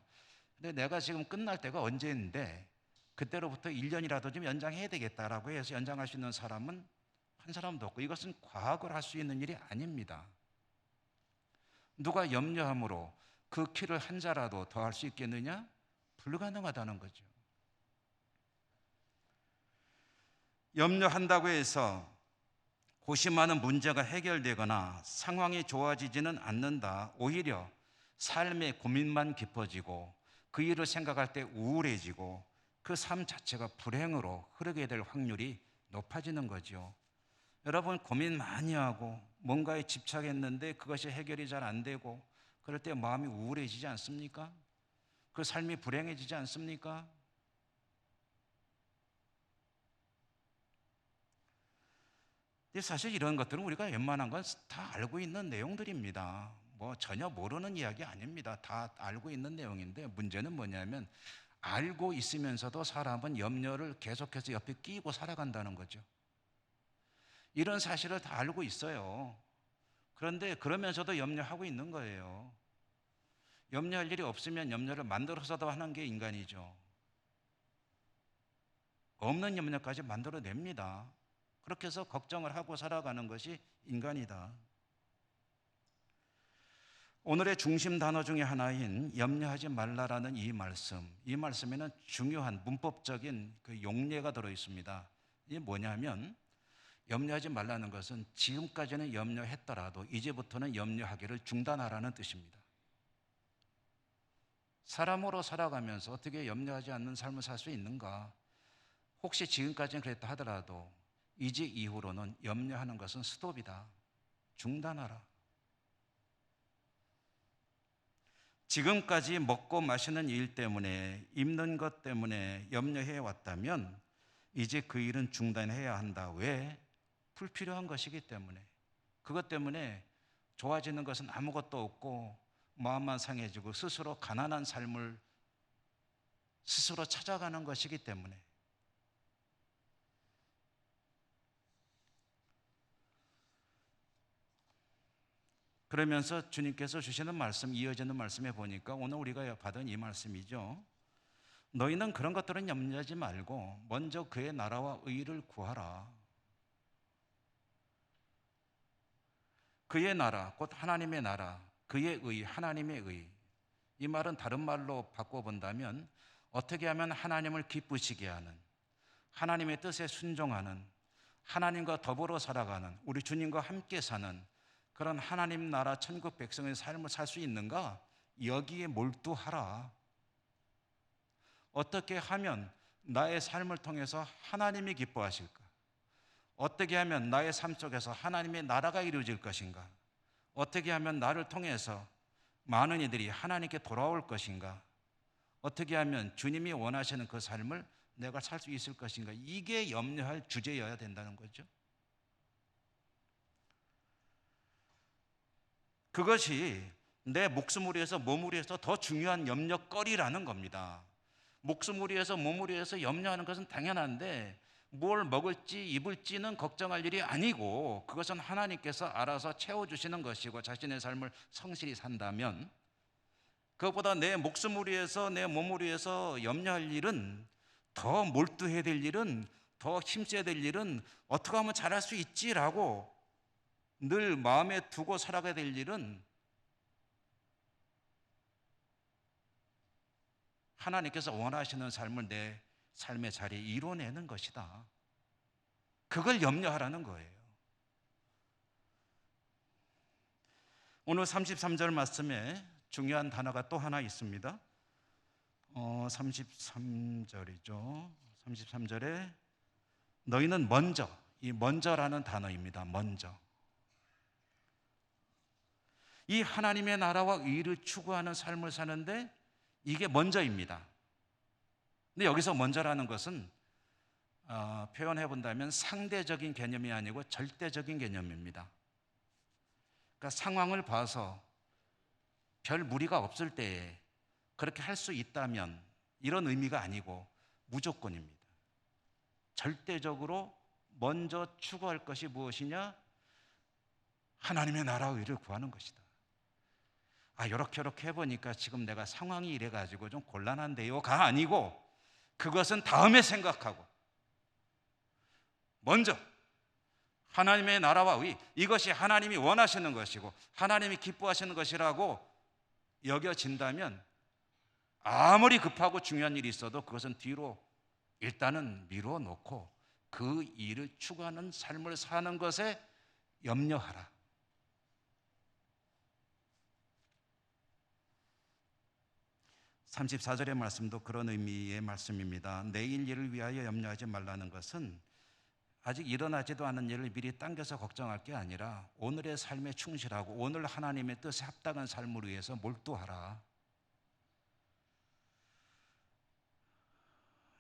근데 내가 지금 끝날 때가 언제인데 그때로부터 1년이라도 좀 연장해야 되겠다라고 해서 연장할 수 있는 사람은 한 사람도 없고 이것은 과학을 할 수 있는 일이 아닙니다. 누가 염려함으로 그 키를 한 자라도 더 할 수 있겠느냐? 불가능하다는 거죠. 염려한다고 해서 고심하는 문제가 해결되거나 상황이 좋아지지는 않는다. 오히려 삶의 고민만 깊어지고 그 일을 생각할 때 우울해지고 그 삶 자체가 불행으로 흐르게 될 확률이 높아지는 거죠. 여러분, 고민 많이 하고 뭔가에 집착했는데 그것이 해결이 잘 안 되고 그럴 때 마음이 우울해지지 않습니까? 그 삶이 불행해지지 않습니까? 근데 사실 이런 것들은 우리가 웬만한 건 다 알고 있는 내용들입니다. 뭐 전혀 모르는 이야기 아닙니다. 다 알고 있는 내용인데 문제는 뭐냐면 알고 있으면서도 사람은 염려를 계속해서 옆에 끼고 살아간다는 거죠. 이런 사실을 다 알고 있어요. 그런데 그러면서도 염려하고 있는 거예요. 염려할 일이 없으면 염려를 만들어서도 하는 게 인간이죠. 없는 염려까지 만들어냅니다. 그렇게 해서 걱정을 하고 살아가는 것이 인간이다. 오늘의 중심 단어 중에 하나인 염려하지 말라라는 이 말씀에는 중요한 문법적인 그 용례가 들어 있습니다. 이게 뭐냐면 염려하지 말라는 것은 지금까지는 염려했더라도 이제부터는 염려하기를 중단하라는 뜻입니다. 사람으로 살아가면서 어떻게 염려하지 않는 삶을 살 수 있는가? 혹시 지금까지는 그랬다 하더라도 이제 이후로는 염려하는 것은 스톱이다. 중단하라. 지금까지 먹고 마시는 일 때문에, 입는 것 때문에 염려해 왔다면 이제 그 일은 중단해야 한다. 왜? 불필요한 것이기 때문에. 그것 때문에 좋아지는 것은 아무것도 없고 마음만 상해지고 스스로 가난한 삶을 스스로 찾아가는 것이기 때문에. 그러면서 주님께서 주시는 말씀, 이어지는 말씀에 보니까 오늘 우리가 받은 이 말씀이죠. 너희는 그런 것들은 염려하지 말고 먼저 그의 나라와 의를 구하라. 그의 나라, 곧 하나님의 나라, 그의 의, 하나님의 의. 이 말은 다른 말로 바꿔본다면 어떻게 하면 하나님을 기쁘시게 하는, 하나님의 뜻에 순종하는, 하나님과 더불어 살아가는, 우리 주님과 함께 사는 그런 하나님 나라 천국 백성의 삶을 살 수 있는가? 여기에 몰두하라. 어떻게 하면 나의 삶을 통해서 하나님이 기뻐하실까? 어떻게 하면 나의 삶 속에서 하나님의 나라가 이루어질 것인가? 어떻게 하면 나를 통해서 많은 이들이 하나님께 돌아올 것인가? 어떻게 하면 주님이 원하시는 그 삶을 내가 살 수 있을 것인가? 이게 염려할 주제여야 된다는 거죠. 그것이 내 목숨을 위해서 몸을 위해서 더 중요한 염려거리라는 겁니다. 목숨을 위해서 몸을 위해서 염려하는 것은 당연한데 뭘 먹을지 입을지는 걱정할 일이 아니고 그것은 하나님께서 알아서 채워주시는 것이고 자신의 삶을 성실히 산다면 그것보다 내 목숨을 위해서 내 몸을 위해서 염려할 일은 더 몰두해야 될 일은 더 힘써야 될 일은 어떻게 하면 잘할 수 있지라고 늘 마음에 두고 살아가야 될 일은 하나님께서 원하시는 삶을 내 삶의 자리에 이뤄내는 것이다. 그걸 염려하라는 거예요. 오늘 33절 말씀에 중요한 단어가 또 하나 있습니다. 33절이죠. 33절에 너희는 먼저, 이 먼저라는 단어입니다. 먼저. 이 하나님의 나라와 의를 추구하는 삶을 사는데 이게 먼저입니다. 근데 여기서 먼저라는 것은 표현해 본다면 상대적인 개념이 아니고 절대적인 개념입니다. 그러니까 상황을 봐서 별 무리가 없을 때에 그렇게 할 수 있다면 이런 의미가 아니고 무조건입니다. 절대적으로 먼저 추구할 것이 무엇이냐? 하나님의 나라와 의를 구하는 것이다. 이렇게 해보니까 지금 내가 상황이 이래가지고 좀 곤란한데요가 아니고 그것은 다음에 생각하고 먼저 하나님의 나라와 의, 이것이 하나님이 원하시는 것이고 하나님이 기뻐하시는 것이라고 여겨진다면 아무리 급하고 중요한 일이 있어도 그것은 뒤로 일단은 미루어 놓고 그 일을 추구하는 삶을 사는 것에 염려하라. (34절의) 말씀도 그런 의미의 말씀입니다. 내일 일을 위하여 염려하지 말라는 것은 아직 일어나지도 않은 일을 미리 당겨서 걱정할 게 아니라 오늘의 삶에 충실하고 오늘 하나님의 뜻에 합당한 삶을 위해서 몰두하라.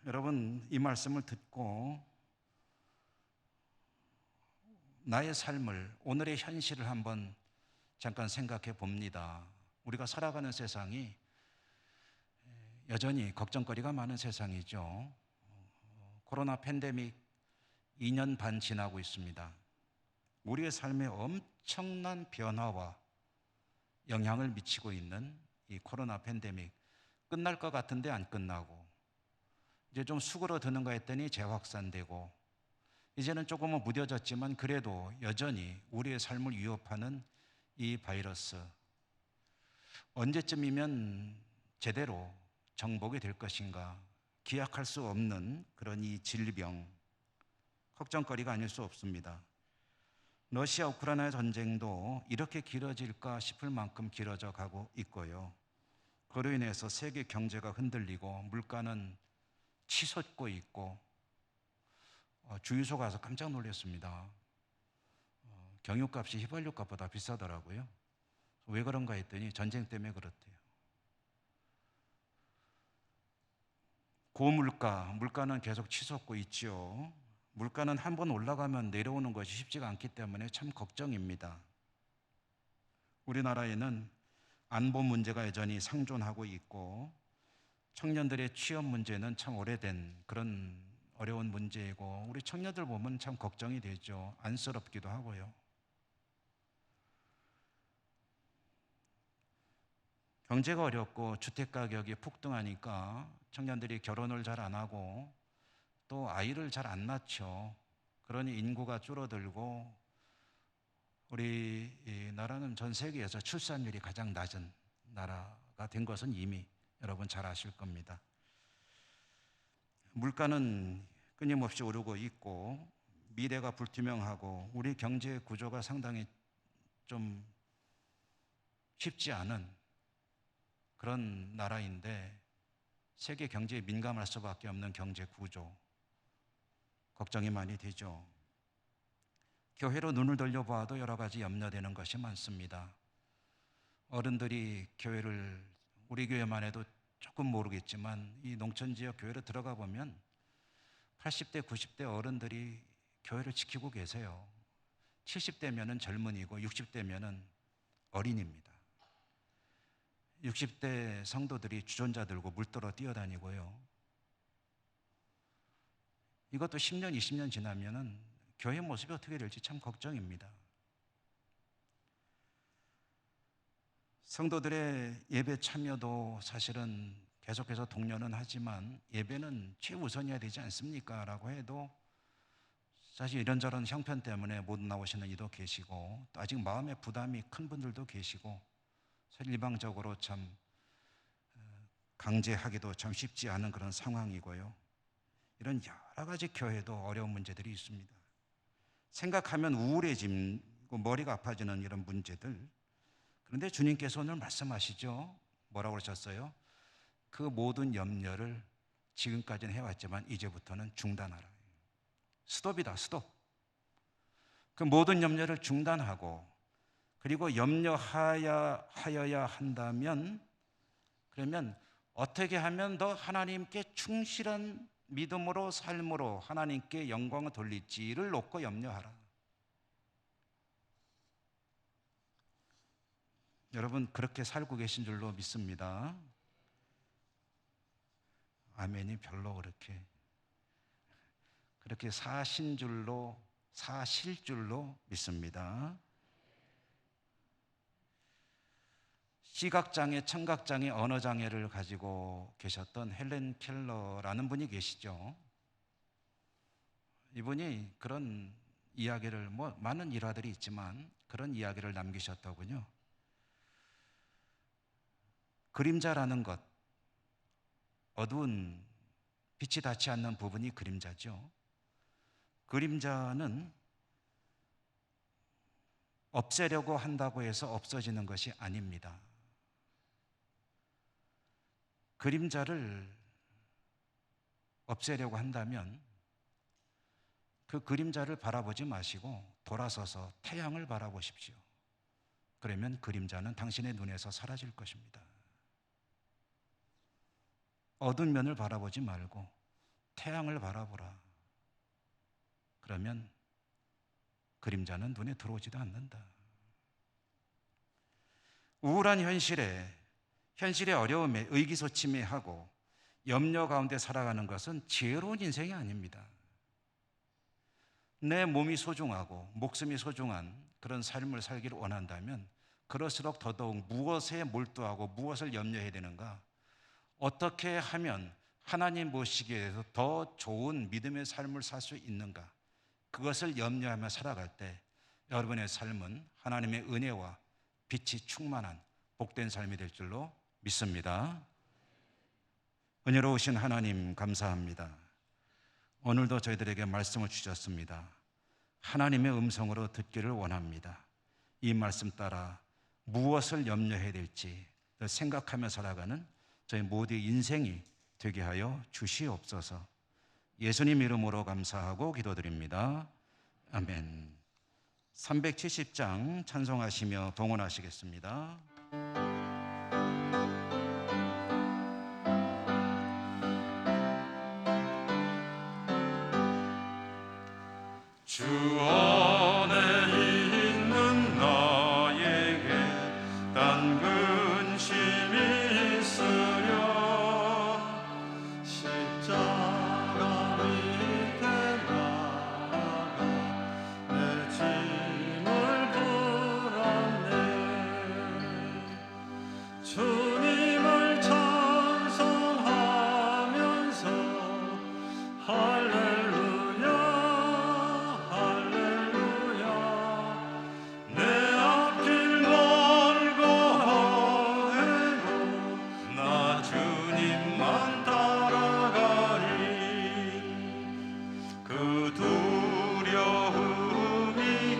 여러분, 이 말씀을 듣고 나의 삶을, 오늘의 현실을 한번 잠깐 생각해 봅니다. 우리가 살아가는 세상이 여전히 걱정거리가 많은 세상이죠. 코로나 팬데믹 2년 반 지나고 있습니다. 우리의 삶에 엄청난 변화와 영향을 미치고 있는 이 코로나 팬데믹, 끝날 것 같은데 안 끝나고, 이제 좀 수그러드는가 했더니 재확산되고, 이제는 조금은 무뎌졌지만 그래도 여전히 우리의 삶을 위협하는 이 바이러스, 언제쯤이면 제대로 정복이 될 것인가, 기약할 수 없는 그런 이 질병, 걱정거리가 아닐 수 없습니다. 러시아 우크라이나 전쟁도 이렇게 길어질까 싶을 만큼 길어져 가고 있고요. 그로 인해서 세계 경제가 흔들리고 물가는 치솟고 있고, 주유소 가서 깜짝 놀랐습니다. 경유값이 휘발유값보다 비싸더라고요. 왜 그런가 했더니 전쟁 때문에 그렇대요. 고물가, 물가는 계속 치솟고 있죠. 물가는 한번 올라가면 내려오는 것이 쉽지가 않기 때문에 참 걱정입니다. 우리나라에는 안보 문제가 여전히 상존하고 있고, 청년들의 취업 문제는 참 오래된 그런 어려운 문제이고, 우리 청년들 보면 참 걱정이 되죠. 안쓰럽기도 하고요. 경제가 어렵고 주택 가격이 폭등하니까 청년들이 결혼을 잘 안 하고 또 아이를 잘 안 낳죠. 그러니 인구가 줄어들고, 우리 이 나라는 전 세계에서 출산율이 가장 낮은 나라가 된 것은 이미 여러분 잘 아실 겁니다. 물가는 끊임없이 오르고 있고, 미래가 불투명하고, 우리 경제 구조가 상당히 좀 쉽지 않은 그런 나라인데, 세계 경제에 민감할 수밖에 없는 경제 구조, 걱정이 많이 되죠. 교회로 눈을 돌려보아도 여러 가지 염려되는 것이 많습니다. 어른들이 교회를, 우리 교회만 해도 조금 모르겠지만 이 농촌 지역 교회로 들어가 보면 80대, 90대 어른들이 교회를 지키고 계세요. 70대면은 젊은이고 60대면은 어린입니다. 60대 성도들이 주전자 들고 물들어 뛰어다니고요. 이것도 10년, 20년 지나면은 교회 모습이 어떻게 될지 참 걱정입니다. 성도들의 예배 참여도 사실은 계속해서 독려는 하지만 예배는 최우선이어야 되지 않습니까? 라고 해도 사실 이런저런 형편 때문에 못 나오시는 이도 계시고, 또 아직 마음의 부담이 큰 분들도 계시고, 사실 일방적으로 참 강제하기도 참 쉽지 않은 그런 상황이고요. 이런 여러 가지 교회도 어려운 문제들이 있습니다. 생각하면 우울해지고 머리가 아파지는 이런 문제들. 그런데 주님께서 오늘 말씀하시죠. 뭐라고 그러셨어요? 그 모든 염려를 지금까지는 해왔지만 이제부터는 중단하라. 스톱이다, 스톱. 그 모든 염려를 중단하고, 그리고 염려하여야 한다면, 그러면 어떻게 하면 더 하나님께 충실한 믿음으로, 삶으로 하나님께 영광을 돌릴지를 놓고 염려하라. 여러분 그렇게 살고 계신 줄로 믿습니다. 아멘이 별로 그렇게 사신 줄로, 사실 줄로 믿습니다. 시각장애, 청각장애, 언어장애를 가지고 계셨던 헬렌 켈러라는 분이 계시죠. 이분이 그런 이야기를, 많은 일화들이 있지만 그런 이야기를 남기셨더군요. 그림자라는 것, 어두운 빛이 닿지 않는 부분이 그림자죠. 그림자는 없애려고 한다고 해서 없어지는 것이 아닙니다. 그림자를 없애려고 한다면 그 그림자를 바라보지 마시고 돌아서서 태양을 바라보십시오. 그러면 그림자는 당신의 눈에서 사라질 것입니다. 어두운 면을 바라보지 말고 태양을 바라보라. 그러면 그림자는 눈에 들어오지도 않는다. 우울한 현실의 어려움에 의기소침해하고 염려 가운데 살아가는 것은 지혜로운 인생이 아닙니다. 내 몸이 소중하고 목숨이 소중한 그런 삶을 살기를 원한다면 그럴수록 더더욱 무엇에 몰두하고 무엇을 염려해야 되는가? 어떻게 하면 하나님 모시기에 더 좋은 믿음의 삶을 살 수 있는가? 그것을 염려하며 살아갈 때 여러분의 삶은 하나님의 은혜와 빛이 충만한 복된 삶이 될 줄로 믿습니다. 은혜로우신 하나님 감사합니다. 오늘도 저희들에게 말씀을 주셨습니다. 하나님의 음성으로 듣기를 원합니다. 이 말씀 따라 무엇을 염려해야 될지 생각하며 살아가는 저희 모두의 인생이 되게 하여 주시옵소서. 예수님 이름으로 감사하고 기도드립니다. 아멘. 370장 찬송하시며 동원하시겠습니다. 주 안에 있는 나에게 딴 근심이 있으려 십자가 밑에 나아가 내 짐을 풀었네. 주님을 찬송하면서 할렐루야 할렐루야 내 앞길 멀고 험해도 나 주님만 따라가리. 그 두려움이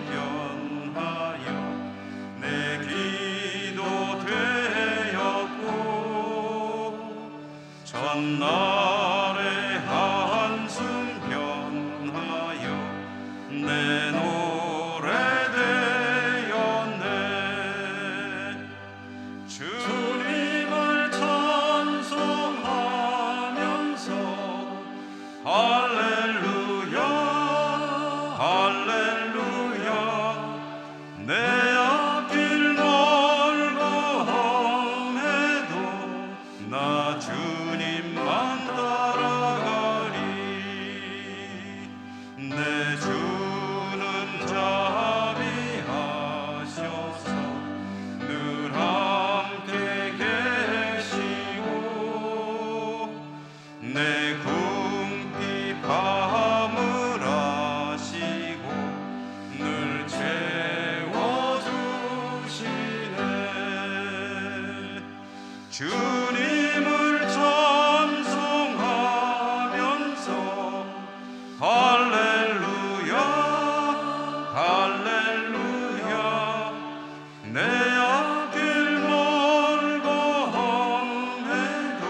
변하여 내 기도 되었고 전날의 한숨 변하여 내 노래 되었네. 주님을 찬송하면서 할렐루야 할렐루야 내 앞길 멀고 험해도 나 주님만 따라가리. 내 주는 자비하셔서 늘 함께 계시고 내 궁핍 밤을 아시고 늘 채워주시네. 주님을 찬송하면서 할렐루야 할렐루야 내 앞길 멀고 험해도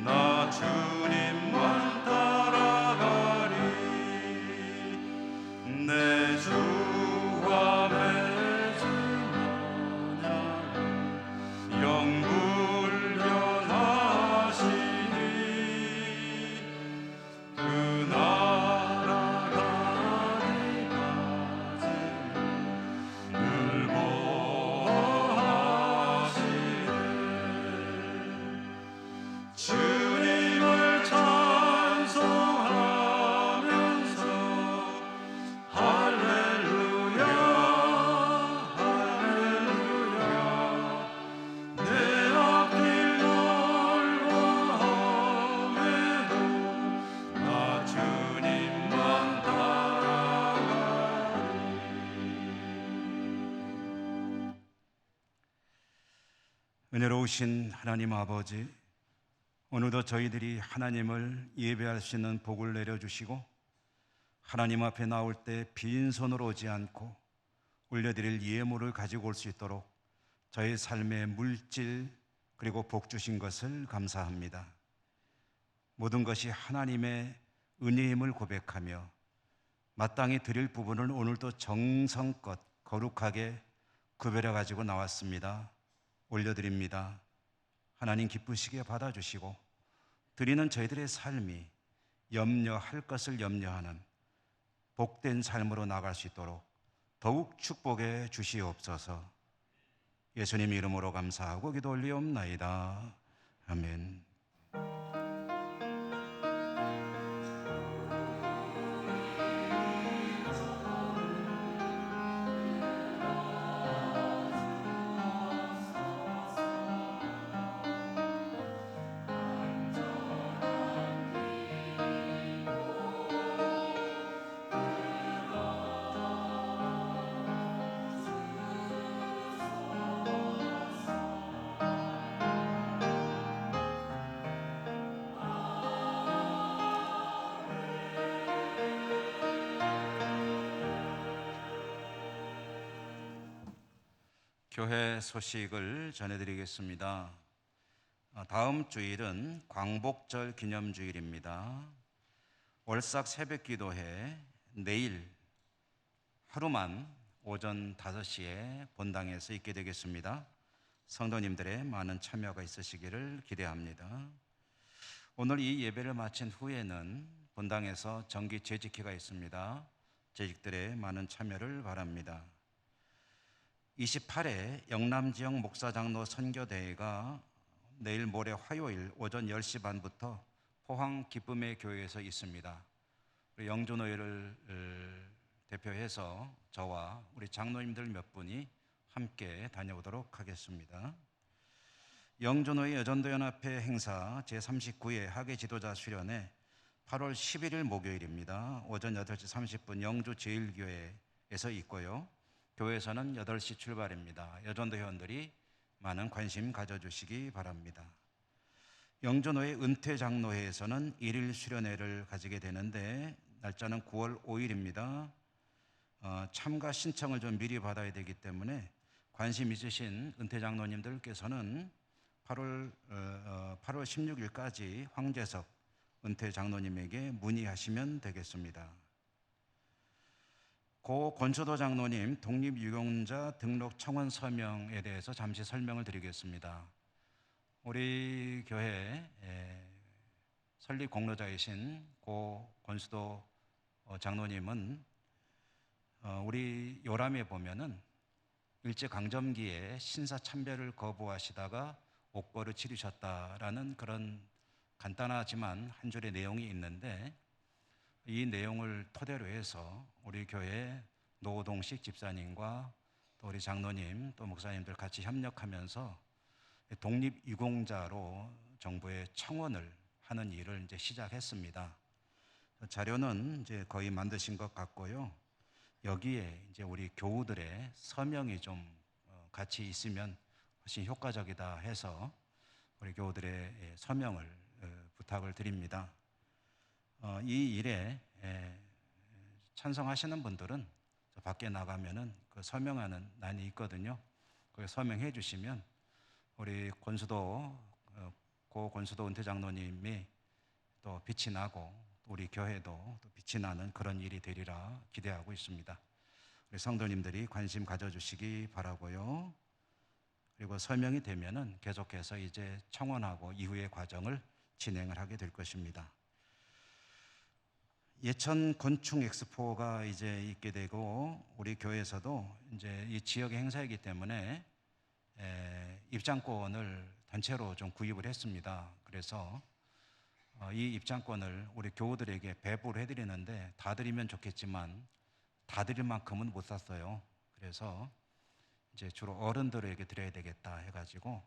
나 주님만 따라가리. 내 주와 맺은 언약을 영불변하시니 그 나라가기까지 늘 보호하시네. 주님을 찬송하면서 할렐루야 할렐루야 내 앞길 멀고 험해도 나 주님만 따라가리. 은혜로우신 하나님 아버지, 오늘도 저희들이 하나님을 예배할 수 있는 복을 내려주시고 하나님 앞에 나올 때 빈손으로 오지 않고 올려드릴 예물을 가지고 올 수 있도록 저희 삶의 물질 그리고 복 주신 것을 감사합니다. 모든 것이 하나님의 은혜임을 고백하며 마땅히 드릴 부분을 오늘도 정성껏 거룩하게 구별해 가지고 나왔습니다. 올려드립니다. 하나님 기쁘시게 받아주시고 드리는 저희들의 삶이 염려할 것을 염려하는 복된 삶으로 나갈 수 있도록 더욱 축복해 주시옵소서. 예수님 이름으로 감사하고 기도 올리옵나이다. 아멘. 교회 소식을 전해드리겠습니다. 다음 주일은 광복절 기념주일입니다. 월삭 새벽기도회 내일 하루만 오전 5시에 본당에서 있게 되겠습니다. 성도님들의 많은 참여가 있으시기를 기대합니다. 오늘 이 예배를 마친 후에는 본당에서 정기 재직회가 있습니다. 재직들의 많은 참여를 바랍니다. 28회 영남지역 목사장로 선교대회가 내일 모레 화요일 오전 10시 반부터 포항 기쁨의 교회에서 있습니다. 우리 영주노회를 대표해서 저와 우리 장로님들 몇 분이 함께 다녀오도록 하겠습니다. 영주노회 여전도연합회 행사 제39회 학예 지도자 수련회 8월 11일 목요일입니다. 오전 8시 30분 영주 제일교회에서 있고요. 교회에서는 8시 출발입니다. 여전도 회원들이 많은 관심 가져주시기 바랍니다. 영주노회 은퇴장로회에서는 1일 수련회를 가지게 되는데 날짜는 9월 5일입니다. 참가 신청을 좀 미리 받아야 되기 때문에 관심 있으신 은퇴장로님들께서는 8월 16일까지 황재석 은퇴장로님에게 문의하시면 되겠습니다. 고 권수도 장로님 독립유공자 등록 청원 서명에 대해서 잠시 설명을 드리겠습니다. 우리 교회 설립 공로자이신 고 권수도 장로님은 우리 요람에 보면은 일제강점기에 신사참배를 거부하시다가 옥고를 치르셨다라는 그런 간단하지만 한 줄의 내용이 있는데, 이 내용을 토대로 해서 우리 교회 노동식 집사님과 또 우리 장로님 또 목사님들 같이 협력하면서 독립유공자로 정부에 청원을 하는 일을 이제 시작했습니다. 자료는 이제 거의 만드신 것 같고요. 여기에 이제 우리 교우들의 서명이 좀 같이 있으면 훨씬 효과적이다 해서 우리 교우들의 서명을 부탁을 드립니다. 이 일에 찬성하시는 분들은 밖에 나가면은 그 서명하는 난이 있거든요. 거기 서명해 주시면 우리 권수도 고 권수도 은퇴장로님이 또 빛이 나고 우리 교회도 또 빛이 나는 그런 일이 되리라 기대하고 있습니다. 우리 성도님들이 관심 가져주시기 바라고요. 그리고 서명이 되면은 계속해서 이제 청원하고 이후의 과정을 진행을 하게 될 것입니다. 예천 건축 엑스포가 이제 있게 되고 우리 교회에서도 이제 이 지역의 행사이기 때문에 입장권을 단체로 좀 구입을 했습니다. 그래서 이 입장권을 우리 교우들에게 배부를 해드리는데 다 드리면 좋겠지만 다 드릴 만큼은 못 샀어요. 그래서 이제 주로 어른들에게 드려야 되겠다 해가지고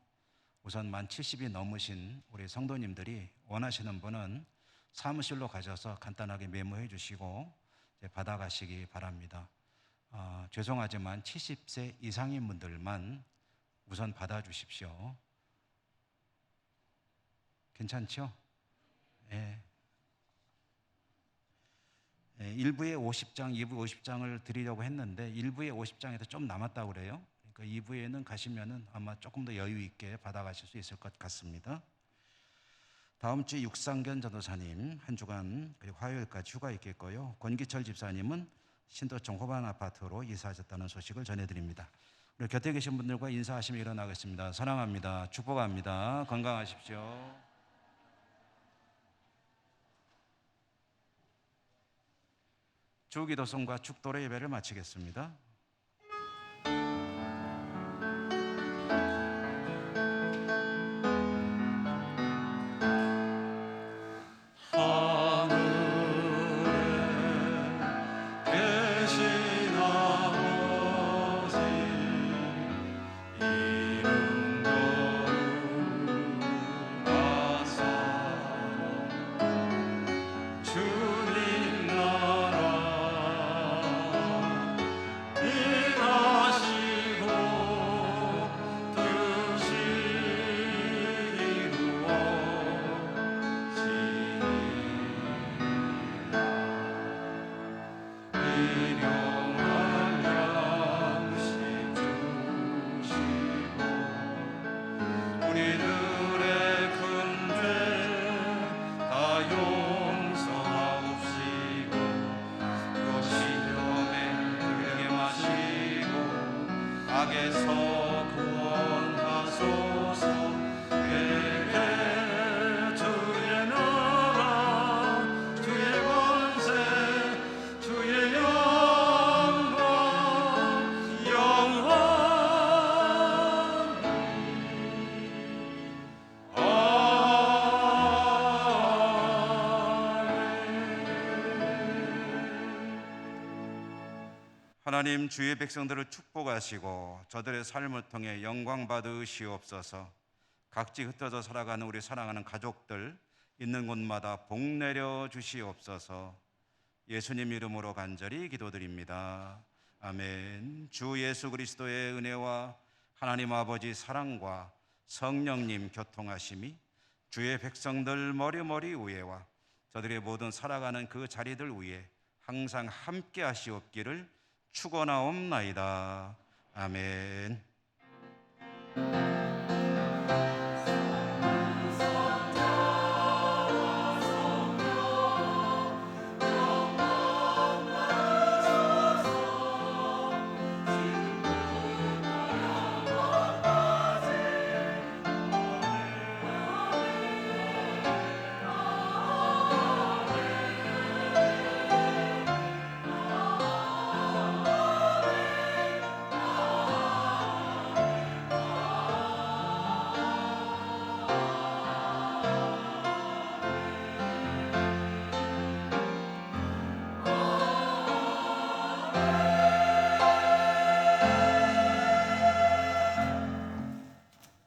우선 만 70이 넘으신 우리 성도님들이 원하시는 분은 사무실로 가셔서 간단하게 메모해 주시고 이제 받아가시기 바랍니다. 죄송하지만 70세 이상인 분들만 우선 받아주십시오. 괜찮죠? 예. 1부에 50장, 2부 50장을 드리려고 했는데 1부에 50장에서 좀 남았다고 그래요. 그러니까 2부에는 가시면은 아마 조금 더 여유 있게 받아가실 수 있을 것 같습니다. 다음 주 육상견 전도사님 한 주간 그리고 화요일까지 휴가 있겠고요. 권기철 집사님은 신도청 호반 아파트로 이사하셨다는 소식을 전해드립니다. 우리 곁에 계신 분들과 인사하시며 일어나겠습니다. 사랑합니다. 축복합니다. 건강하십시오. 주기도성과 축도로 예배를 마치겠습니다. 땅에서 구원하소서. 에게 주의 나라 주의 권세 주의 영광 영원히 하나님, 주의 백성들을 축복하시고 저들의 삶을 통해 영광 받으시옵소서. 각지 흩어져 살아가는 우리 사랑하는 가족들 있는 곳마다 복 내려 주시옵소서. 예수님 이름으로 간절히 기도드립니다. 아멘. 주 예수 그리스도의 은혜와 하나님 아버지 사랑과 성령님 교통하심이 주의 백성들 머리머리 위에와 저들의 모든 살아가는 그 자리들 위에 항상 함께 하시옵기를 축원하옵나이다. 아멘.